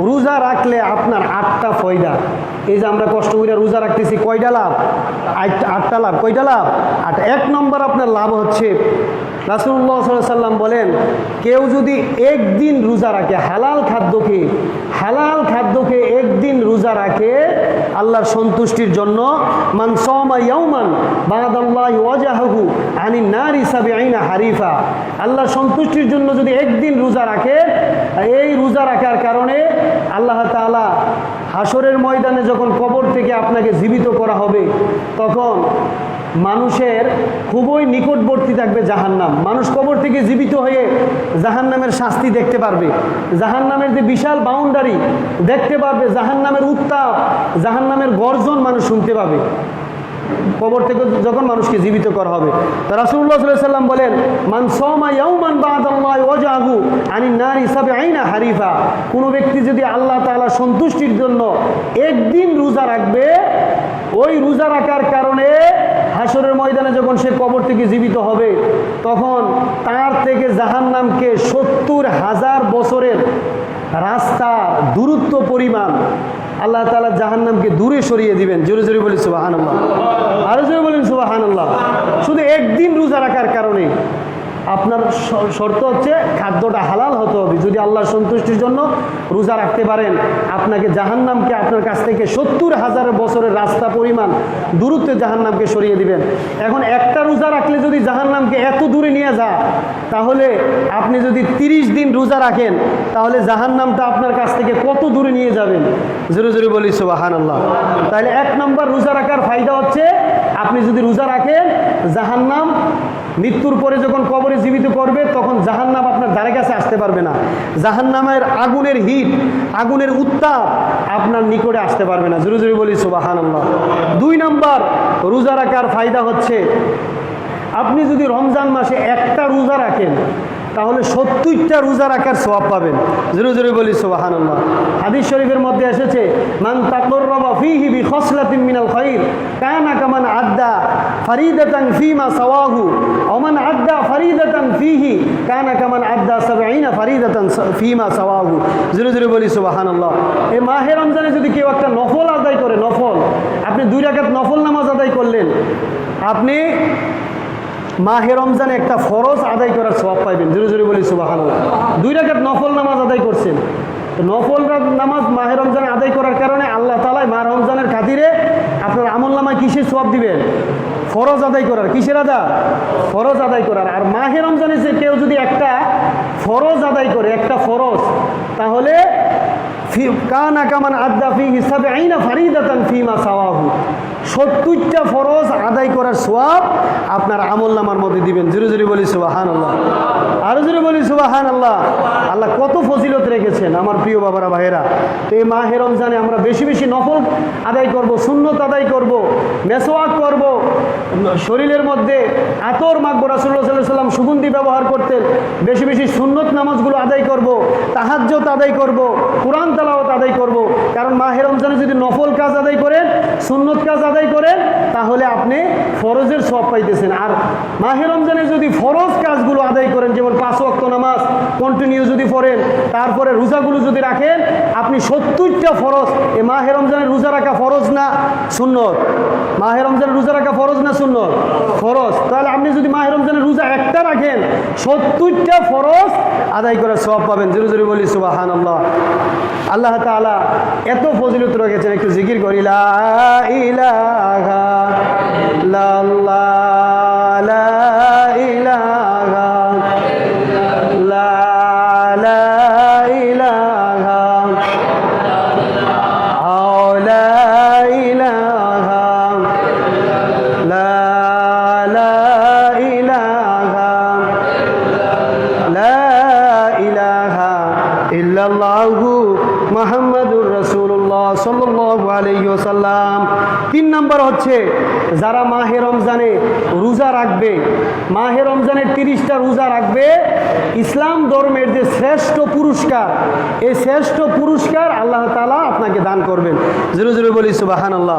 রোজা রাখলে আপনার 8টা ফয়দা। এই যে আমরা কষ্ট করে রোজা রাখতেছি, কয়টা লাভ? 8টা লাভ। কয়টা লাভ? 8। 1 নম্বর আপনার লাভ হচ্ছে, রাসূলুল্লাহ সাল্লাল্লাহু আলাইহি ওয়াসাল্লাম বলেন, কেউ যদি একদিন রোজা রাখে, হালাল খাদ্যকে একদিন রোজা রাখে আল্লাহর সন্তুষ্টির জন্য, মান সামা ইয়াওমান বাদাল্লাহি ওয়াজহাহু আনিন নারি 70 হারিফা, আল্লাহর সন্তুষ্টির জন্য যদি একদিন রোজা রাখে, এই রোজা রাখার কারণে আল্লাহ তাআলা হাসরের ময়দানে যখন কবর থেকে আপনাকে জীবিত করা হবে, তখন মানুষের খুবই নিকটবর্তী থাকবে জাহান্নাম। মানুষ কবর থেকে জীবিত হয়ে জাহান্নামের শাস্তি দেখতে পারবে, জাহান্নামের যে বিশাল বাউন্ডারি দেখতে পারবে, জাহান্নামের উত্তাপ, জাহান্নামের গর্জন মানুষ শুনতে পাবে কবর থেকে যখন মানুষকে জীবিত করা হবে। তো রাসূলুল্লাহ সাল্লাল্লাহু আলাইহি ওয়াসাল্লাম বলেন, মান সামা ইয়াওমান বাদাল্লাহি ওয়াজহাহু আনিন নারি 70 হারিফা, কোনো ব্যক্তি যদি আল্লাহ তাআলা সন্তুষ্টির জন্য একদিন রোজা রাখবে, ওই রোজা রাখার কারণে হাসরের ময়দানে যখন সে কবর থেকে জীবিত হবে, তখন তার থেকে জাহান্নামকে 70,000 বছরের রাস্তার দূরত্ব পরিমাণ আল্লাহ তাআলা জাহান্নামকে দূরে সরিয়ে দিবেন। জোরে জোরে বলি সুবহানাল্লাহ, আরো জোরে বলেন সুবহানাল্লাহ। শুধু একদিন রোজা রাখার কারণে। আপনার শর্ত হচ্ছে খাদ্যটা হালাল হতে হবে। যদি আল্লাহর সন্তুষ্টির জন্য রোজা রাখতে পারেন, আপনাকে জাহান্নামকে আপনার কাছ থেকে 70,000 বছরের রাস্তা পরিমাণ দূরত্বে জাহান্নামকে সরিয়ে দিবেন। এখন একটা রোজা রাখলে যদি জাহান্নামকে এত দূরে নিয়ে যায়, তাহলে আপনি যদি 30 দিন রোজা রাখেন, তাহলে জাহান্নামটা আপনার কাছ থেকে কত দূরে নিয়ে যাবেন? জোরে জোরে বলি সুবহানাল্লাহ। তাহলে 1 নম্বর রোজা রাখার ফায়দা হচ্ছে, আপনি যদি রোজা রাখেন, জাহান্নাম মৃত্যুর পরে যখন কবরে জীবিত করবে, তখন জাহান্নাম আপনার ধারে কাছে আসতে পারবে না। জাহান্নামের আগুনের হিট, আগুনের উত্তাপ আপনার নিকটে আসতে পারবে না। জোরে জোরে বলি সুবহানাল্লাহ। 2 নম্বর রোজা রাখার ফায়দা হচ্ছে, আপনি যদি রমজান মাসে একটা রোজা রাখেন, তাহলে 70টা রোজা রাখার সওয়াব পাবেন। জোরে জোরে বলি সুবহানাল্লাহ। হাদিস শরীফের মধ্যে এসেছে, মান তাকাররাবা ফীহি বিখসলাতিন মিনাল খায়র কানা কামান আদ্দা ফারিদাতান ফীমা সাওয়াহু ওয়া মান আদ্দা ফারিদাতান ফীহি কানা কামান আদ্দা 70 ফারিদাতান ফীমা সাওয়াহু। জোরে জোরে বলি সুবহানাল্লাহ। এই মাহে রমজানে যদি কেউ একটা নফল আদায় করে, নফল, আপনি 2 রাকাত নফল নামাজ আদায় করলেন, আপনি মাহে রমজানে একটা ফরজ আদায় করার সওয়াব পাইবেন। জোরে জোরে বলি সুবহানাল্লাহ। 2 রাকাত নফল নামাজ আদায় করছেন, তো নফল নামাজ মাহে রমজানে আদায় করার কারণে আল্লাহ তাআলা মাহে রমজানের খাতিরে আপনার আমলনামায় কিসের সওয়াব দিবেন? ফরজ আদায় করার। কিসের আদায়? ফরজ আদায় করার। আর মাহে রমজানে যে কেউ যদি একটা ফরজ আদায় করে, একটা ফরজ, তাহলে কানা কামান আদ্দা ফীহি 70 ফারিদাতান ফীমা সাওয়াহু, 70টা ফরজ আদায় করার সওয়াব আপনার আমলনামার মধ্যে দিবেন। জোরে জোরে বলি সুবহানাল্লাহ, আরো জোরে বলি সুবহানাল্লাহ। আল্লাহ কত ফজিলত রেখেছেন আমার প্রিয় বাবারা, ভাইয়েরা। তো এই মাহে রমজানে আমরা বেশি বেশি নফল আদায় করব, সুন্নত আদায় করব, মেসওয়াক করব, শরীরের মধ্যে আতর মাখবো। রাসূলুল্লাহ সাল্লাল্লাহু আলাইহি ওয়াসাল্লাম সুগন্ধি ব্যবহার করতেন। বেশি বেশি সুন্নত নামাজগুলো আদায় করব, তাহাজ্জুদ আদায় করব, কোরআন তেলাওয়াত আদায় করব। কারণ মাহে রমজানে যদি নফল কাজ আদায় করেন, সুন্নত কাজ আদায় করেন, তাহলে আপনি ফরজের সওয়াব পাইতেছেন। আর মাহে রমজানে যদি ফরজ কাজগুলো আদায় করেন, যেমন 5 ওয়াক্ত নামাজ কন্টিনিউ যদি পড়েন, তারপরে রোজাগুলো যদি রাখেন, আপনি 70টা ফরজ। এই মাহে রমজানে রোজা রাখা ফরজ না সুন্নত? মাহে রমজানে রোজা রাখা ফরজ না সুন্নত? ফরজ। তাহলে আপনি যদি মাহে রমজানে রোজা একটা রাখেন, 70টা ফরজ আদায় করার সওয়াব পাবেন। জোরে জোরে বলি সুবহানাল্লাহ। আল্লাহ তাআলা এত ফজিলত রেখেছেন, একটু জিকির করি, লা ইলাহা ইল্লাল্লাহ, লা ইলাহা ইল্লাল্লাহ, লা ইলাহা ইল্লাল্লাহ, লা ইলাহা ইল্লাল্লাহু মুহাম্মাদুর রাসূলুল্লাহ সাল্লাল্লাহু আলাইহি ওয়াসাল্লাম। 3 নম্বর হচ্ছে, যারা মাহে রমজানে রোজা রাখবে, মাহে রমজানের 30টা রোজা রাখবে, ইসলাম ধর্মের যে শ্রেষ্ঠ পুরস্কার, এই শ্রেষ্ঠ পুরস্কার আল্লাহ তাআলা আপনাকে দান করবেন। জোরে জোরে বলি সুবহানাল্লাহ।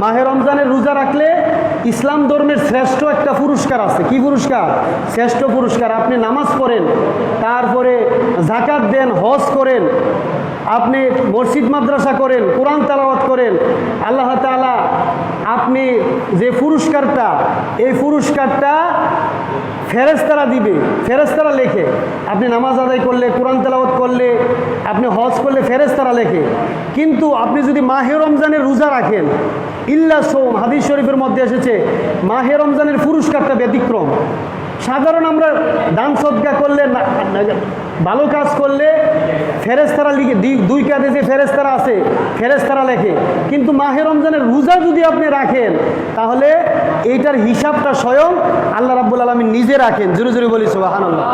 মাহে রমজানের রোজা রাখলে ইসলাম ধর্মের শ্রেষ্ঠ একটা পুরস্কার আছে। কি পুরস্কার? শ্রেষ্ঠ পুরস্কার। আপনি নামাজ পড়েন, তারপরে যাকাত দেন, হজ করেন, আপনি মসজিদ মাদ্রাসা করেন, কোরআন তেলাওয়াত করেন, আল্লাহ তাআলা আপনি যে পুরস্কারটা, এই পুরস্কারটা ফেরেশতারা দিবে, ফেরেশতারা লেখে। আপনি নামাজ আদায় করলে, কোরআন তেলাওয়াত করলে, আপনি হজ করলে ফেরেশতারা লেখে। কিন্তু আপনি যদি মাহে রমজানের রোজা রাখেন, ইল্লা সোম, হাদিস শরীফের মধ্যে এসেছে মাহে রমজানের পুরস্কারটা ব্যতিক্রম। সাধারণ আমরা দান সদকা করলে, ভালো কাজ করলে ফেরেশতারা লিখে, দুই কাঁধে যে ফেরেশতারা আছে ফেরেশতারা লেখে। কিন্তু মাহে রমজানের রোজা যদি আপনি রাখেন, তাহলে এইটার হিসাবটা স্বয়ং আল্লাহ রাব্বুল আলামিন নিজে রাখেন। জোরে জোরে বলি সুবহানাল্লাহ।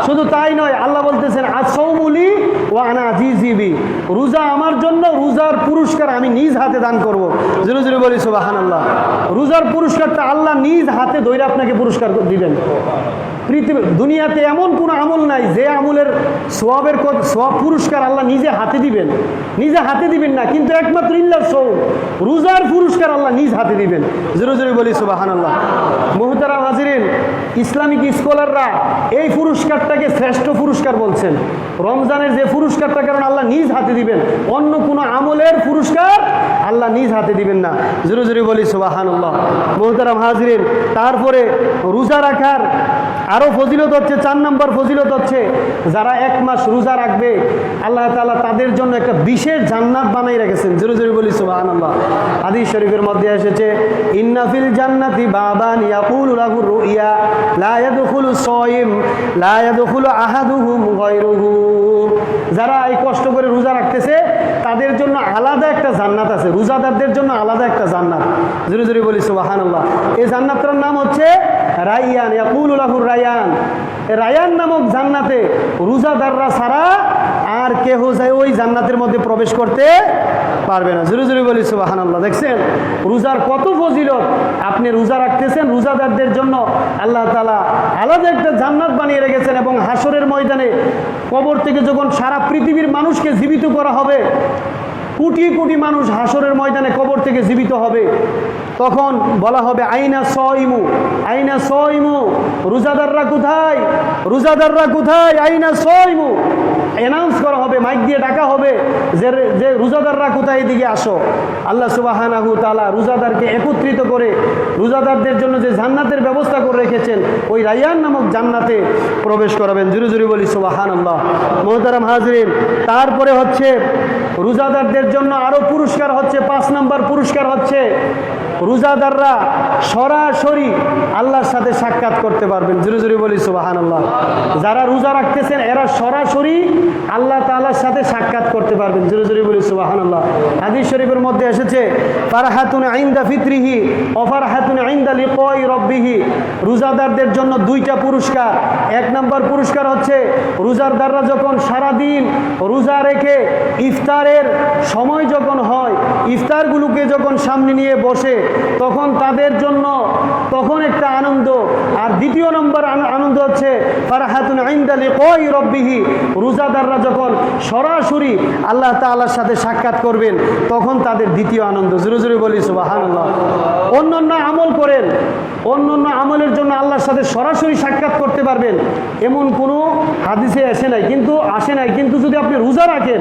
শুধু তাই নয়, আল্লাহ বলতেছেন আস-সাওমুলি ওয়া আনা আজিজি বি, রোজা আমার জন্য, রোজার পুরস্কার আমি নিজ হাতে দান করব। জোরে জোরে বলি সুবহানাল্লাহ। রোজার পুরস্কারটা আল্লাহ নিজ হাতে ধরে আপনাকে পুরস্কার দিবেন। পৃথিবী দুনিয়াতে এমন কোনো আমল নাই যে আমলের সওয়াবের সওয়াব পুরস্কার আল্লাহ নিজে হাতে দিবেন, নিজে হাতে দিবেন না, কিন্তু একমাত্র ইল্লা সওম, রোজার পুরস্কার আল্লাহ নিজ হাতে দিবেন। জোরে জোরে বলি সুবহানাল্লাহ। মুহতারাম হাজিরিন, ইসলামিক স্কলাররা এই পুরস্কারটাকে শ্রেষ্ঠ পুরস্কার বলছেন। রমজানের যে পুরস্কারটা, কারণ আল্লাহ নিজ হাতে দিবেন, অন্য কোনো আমলের পুরস্কার আল্লাহ নিজ হাতে দিবেন না। জোরে জোরে বলি সুবহানাল্লাহ। মুহতারাম হাজিরিন, তারপরে রোজা রাখার আরও ফজিলত হচ্ছে, 4 নম্বর ফজিলত হচ্ছে, যারা 1 মাস রোজা রাখবে আল্লাহ তাআলা তাদের জন্য একটা বিশেষ জান্নাত বানাই রেখেছেন। জোরে জোরে বলি সুবহানাল্লাহ। হাদিস শরীফের মধ্যে এসেছে ইন্না ফিল জান্নাতি বাবান ইয়াকুলু লাহু রুইয়া লা ইয়াদখুলু সাইম লা ইয়াদখুলু আহাদুহুম গায়রুহু। যারা এই কষ্ট করে রোজা রাখতেছে তাদের জন্য আলাদা একটা জান্নাত আছে, রোজাদারদের জন্য আলাদা একটা জান্নাত। জোরে জোরে বলি সুবহানাল্লাহ। এই জান্নাতটার নাম হচ্ছে রাইয়ান, ইয়াকুলু লাহু রায়ান। রায়ান নামক জান্নাতে রোজাদাররা ছাড়া আর কেহ যায় ওই জান্নাতের মধ্যে প্রবেশ করতে পারবে না। জোরে জোরে বলি সুবহানাল্লাহ। দেখছেন রোজার কত ফজিলত। আপনি রোজা রাখতেছেন, রোজাদারদের জন্য আল্লাহ তাআলা আলাদা একটা জান্নাত বানিয়ে রেখেছেন। এবং হাসরের ময়দানে কবর থেকে যখন সারা পৃথিবীর মানুষকে জীবিত করা হবে, কোটি কোটি মানুষ হাসরের ময়দানে কবর থেকে জীবিত হবে, তখন বলা হবে আইনা সাইমু, আইনা সাইমু, রোজাদাররা কোথায়, রোজাদাররা কোথায়, আইনা সাইমু। অ্যানাউন্স করা হবে, মাইক দিয়ে ডাকা হবে যে রোজাদাররা কোথায়, এদিকে আসো। আল্লাহ সুবহানাহু তাআলা রোজাদারকে একত্রিত করে রোজাদারদের জন্য যে জান্নাতের ব্যবস্থা করে রেখেছেন, ওই রায়্যান নামক জান্নাতে প্রবেশ করাবেন। জোরে জোরে বলি সুবহানাল্লাহ। মুহতারাম হাজিরিন, তারপরে হচ্ছে রোজাদারদের জন্য আরও পুরস্কার হচ্ছে, 5 নম্বর পুরস্কার হচ্ছে রোজাদাররা সরাসরি আল্লাহর সাথে সাক্ষাৎ করতে পারবেন। জোরে জোরে বলি সুবহানাল্লাহ। যারা রোজা রাখতেছেন এরা সরাসরি আল্লাহ তাআলার সাথে সাক্ষাৎ করতে পারবেন। জোরে জোরে বলি সুবহানাল্লাহ। হাদিস শরীফের মধ্যে এসেছে ফারহাতুন ইনদা ফিতরিহি ওয়া ফারহাতুন ইনদা লিকাই রাব্বিহি। রোজাদারদের জন্য 2টা পুরস্কার। 1 নম্বর পুরস্কার হচ্ছে রোজাদাররা যখন সারাদিন রোজা রেখে ইফতারের সময় যখন হয়, ইফতারগুলোকে যখন সামনে নিয়ে বসে, তখন তাদের জন্য তখন একটা আনন্দ। আর 2 নম্বর আনন্দ হচ্ছে ফারহাতুন ইনদা লিকাই রাব্বিহি, রোজাদাররা যখন সরাসরি আল্লাহ তাআলার সাথে সাক্ষাৎ করবেন, তখন তাদের 2য় আনন্দ। জোরে জোরে বলি সুবহানাল্লাহ। অন্যান্য আমল করেন, অন্যান্য আমলের জন্য আল্লাহর সাথে সরাসরি সাক্ষাৎ করতে পারবেন এমন কোনো হাদিসে আসে নাই। কিন্তু যদি আপনি রোজা রাখেন,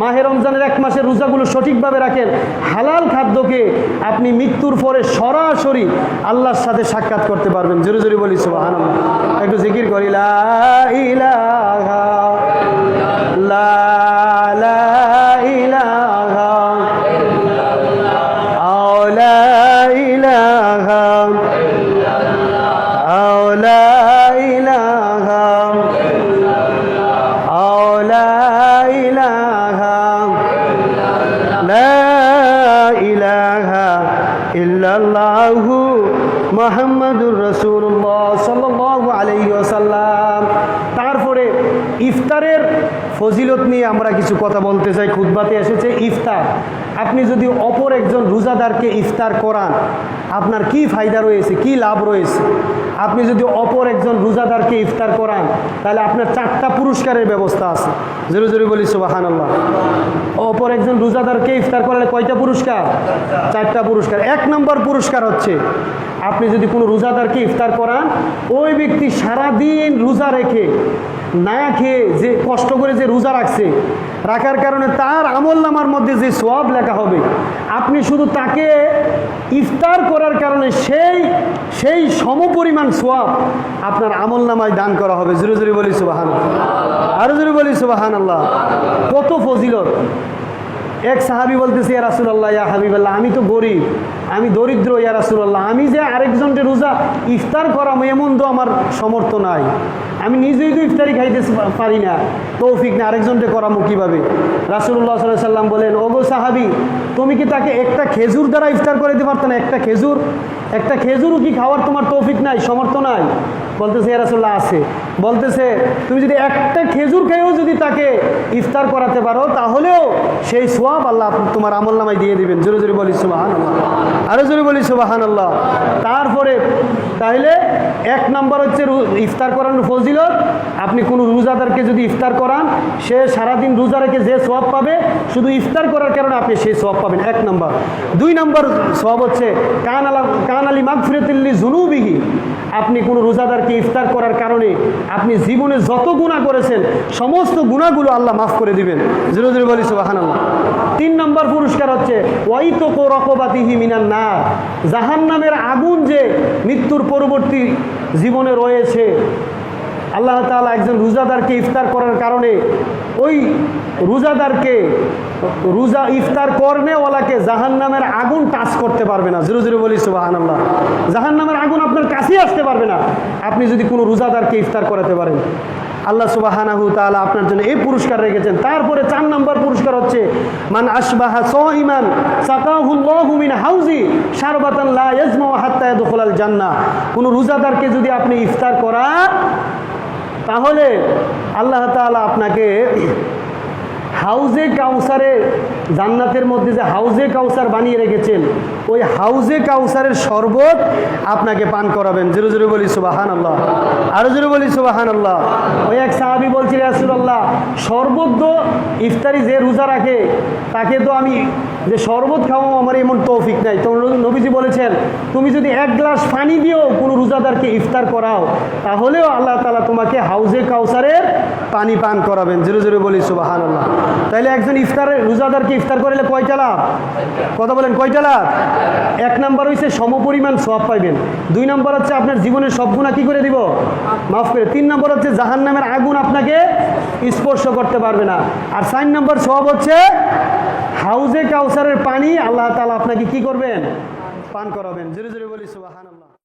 মাহে রমজানের 1 মাসের রোজাগুলো সঠিকভাবে রাখেন, হালাল খাদ্যকে আপনি মৃত্যুর পরে সরাসরি আল্লাহর সাথে সাক্ষাৎ করতে পারবেন। জোরে জোরে বলি সুবহানাল্লাহ। একটু জিকির করি লা ইলাহা লা লা ইলাহা আও লা ইলাহা আও লা ইলাহা আও লা ইলাহা লা ইলাহা ইল্লাল্লাহু মুহাম্মাদুর রাসূলুল্লাহ সাল্লাল্লাহু আলাইহি ওয়াসাল্লাম। তারপরে ইফতারের ফজিলত নিয়ে আমরা কিছু কথা বলতে চাই। খুতবাতে এসেছে ইফতার। আপনি যদি অপর একজন রোজাদারকে ইফতার করান, আপনার কি ফায়দা রয়েছে, কি লাভ রয়েছে? আপনি যদি অপর একজন রোজাদারকে ইফতার করান, তাহলে আপনার 4টা পুরস্কারের ব্যবস্থা আছে। জোরে জোরে বলি সুবহানাল্লাহ। অপর একজন রোজাদারকে ইফতার করালে কয়টা পুরস্কার? 4টা পুরস্কার। 1 নম্বর পুরস্কার হচ্ছে আপনি যদি কোনো রোজাদারকে ইফতার করান, ওই ব্যক্তি সারাদিন রোজা রেখে না খেয়ে যে কষ্ট করে যে রোজা রাখছে, রাখার কারণে তার আমলনামার মধ্যে যে সওয়াব লেখা হবে, আপনি শুধু তাকে ইফতার করার কারণে সেই সমপরিমাণ সওয়াব আপনার আমলনামায় দান করা হবে। জোরে জোরে বলি সুবহানাল্লাহ, আরো জোরে বলি সুবহানাল্লাহ। কত ফজিলত! এক সাহাবী বলতেছে, ইয়া রাসূলুল্লাহ, ইয়া হাবিবাল্লাহ, আমি তো গরিব, আমি দরিদ্র, ইয়া রাসূলুল্লাহ, আমি যে আরেকজনকে রোজা ইফতার করাম এমন তো আমার সমর্থ নাই, আমি নিজেই তো ইফতারি খাইতে পারি না, তৌফিক না, আরেকজনকে করামো কীভাবে? রাসূলুল্লাহ সাল্লাল্লাহু আলাইহি সাল্লাম বলেন, ওগো সাহাবী, তুমি কি তাকে একটা খেজুর দ্বারা ইফতার করে দিতে পারতো না? একটা খেজুরও কি খাওয়ার তোমার তৌফিক নাই, সমর্থ নাই? বলতেছে, ইয়া রাসূলুল্লাহ আছে। বলতেছে, তুমি যদি একটা খেজুর খেয়েও যদি তাকে ইফতার করাতে পারো, তাহলেও সেই সওয়াব আল্লাহ তোমার আমলনামায় দিয়ে দিবেন। জোরে জোরে বলি সুবহানাল্লাহ, আরো জোরে বলি সুবহানাল্লাহ। তারপরে তাহলে এক নম্বর হচ্ছে ইফতার করানোর ফজিলত। আপনি কোনো রোজাদারকে যদি ইফতার করান, সে সারাদিন রোজা রেখে যে সওয়াব পাবে, শুধু ইফতার করার কারণে আপনি সেই সওয়াব পাবেন, এক নম্বর। দুই নম্বর সওয়াব হচ্ছে কান আলী মাগফিরাতিল লিযুনুবিহি। আপনি কোনো রোজাদারকে ইফতার করার কারণে আপনি জীবনে যত গুনাহ করেছেন সমস্ত গুনাহগুলো আল্লাহ মাফ করে দিবেন। জোরে জোরে বলি সুবহানাল্লাহ। তিন নম্বর পুরস্কার হচ্ছে ওয়াইতুকু রাকাবাতিহি মিনান নার। জাহান্নামের আগুন যে মৃত্যুর পরবর্তী জীবনে রয়েছে, আল্লাহ তাআলা একজন রোজাদারকে ইফতার করার কারণে ওই রোজাদারকে, রোজা ইফতার করনেওয়ালাকে জাহান্নামের আগুন টাচ করতে পারবে না। জোরে জোরে বলি সুবহানাল্লাহ। জাহান্নামের আগুন আপনার কাছেই আসতে পারবে না আপনি যদি কোনো রোজাদারকে ইফতার করাতে পারেন। আল্লাহ সুবহানাহু তাআলা আপনার জন্য এই পুরস্কার রেখেছেন। তারপরে 4 নম্বর পুরস্কার হচ্ছে মান আশবাহা সাইমান সাকাহুল্লাহু মিন হাউজি শারবাতান লা ইয়াজমা হাত্তা ইয়াদখুলাল জান্নাহ। কোনো রোজাদারকে যদি আপনি ইফতার করান, তাহলে আল্লাহ তাআলা আপনাকে হাউজে কাউসারে, জান্নাতের মধ্যে যে হাউজে কাউসার বানিয়ে রেখেছেন, ওই হাউজে কাউসারের শরবত আপনাকে পান করাবেন। জোরে জোরে বলি সুবহানাল্লাহ, আরো জোরে বলি সুবহানাল্লাহ। ওই এক সাহাবী বলছিল, ইয়া রাসূলুল্লাহ, শরবত তো ইফতারি যে রোজা রাখে তাকে তো আমি যে শরবত খাওয়াবো আমার এমন তৌফিক নাই। তো নবীজি বলেছেন, তুমি যদি এক গ্লাস পানি দিয়েও কোনো রোজাদারকে ইফতার করাও, তাহলেও আল্লাহ তাআলা তোমাকে হাউজে কাউসারের পানি পান করাবেন। জোরে জোরে বলি সুবহানাল্লাহ। তাইলে একজন রোজাদারকে ইফতার করলে কয়টা লাভ? কথা বলেন, কয়টা লাভ? এক নম্বর হচ্ছে সমপরিমাণ সওয়াব পাইবেন। দুই নম্বর হচ্ছে আপনার জীবনের সব গুনাহ কি করে দিব? মাফ করে। তিন নম্বর হচ্ছে জাহান্নামের আগুন আপনাকে স্পর্শ করতে পারবে না। আর 4 নম্বর সওয়াব হচ্ছে হাউজে কাউসারের পানি আল্লাহ তাআলা আপনাকে কি করবেন? পান করাবেন। জোরে জোরে বলি সুবহানাল্লাহ।